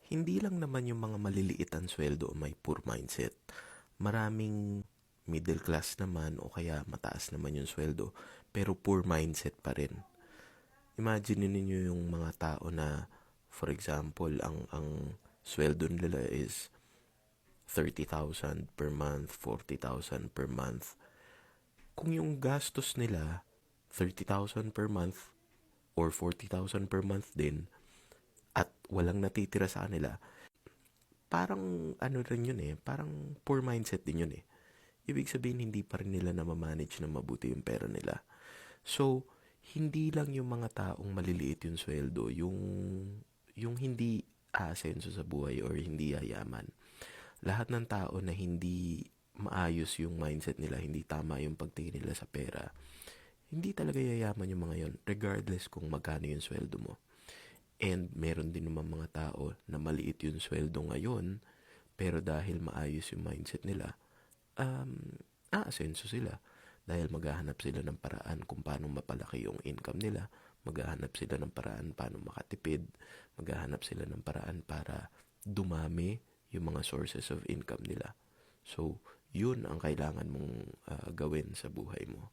Hindi lang naman yung mga maliliit ang sweldo may poor mindset. Maraming middle class naman o kaya mataas naman yung sweldo pero poor mindset pa rin. Imagine niyo yung mga tao na for example, ang sweldo nila is 30,000 per month, 40,000 per month. Kung yung gastos nila 30,000 per month or 40,000 per month din at walang natitira sa kanila, parang ano rin yun parang poor mindset din yun. Ibig sabihin hindi pa rin nila na-manage na mabuti yung pera nila. So, hindi lang yung mga taong maliliit yung sweldo, yung hindi aasenso sa buhay or hindi yayaman. Lahat ng tao na hindi maayos yung mindset nila, hindi tama yung pagtingin nila sa pera, hindi talaga yayaman yung mga yon regardless kung magkano yung sweldo mo. And meron din naman mga tao na maliit yung sweldo ngayon, pero dahil maayos yung mindset nila, aasenso sila. Dahil maghahanap sila ng paraan kung paano mapalaki yung income nila, maghahanap sila ng paraan paano makatipid, maghahanap sila ng paraan para dumami yung mga sources of income nila. So, yun ang kailangan mong gawin sa buhay mo.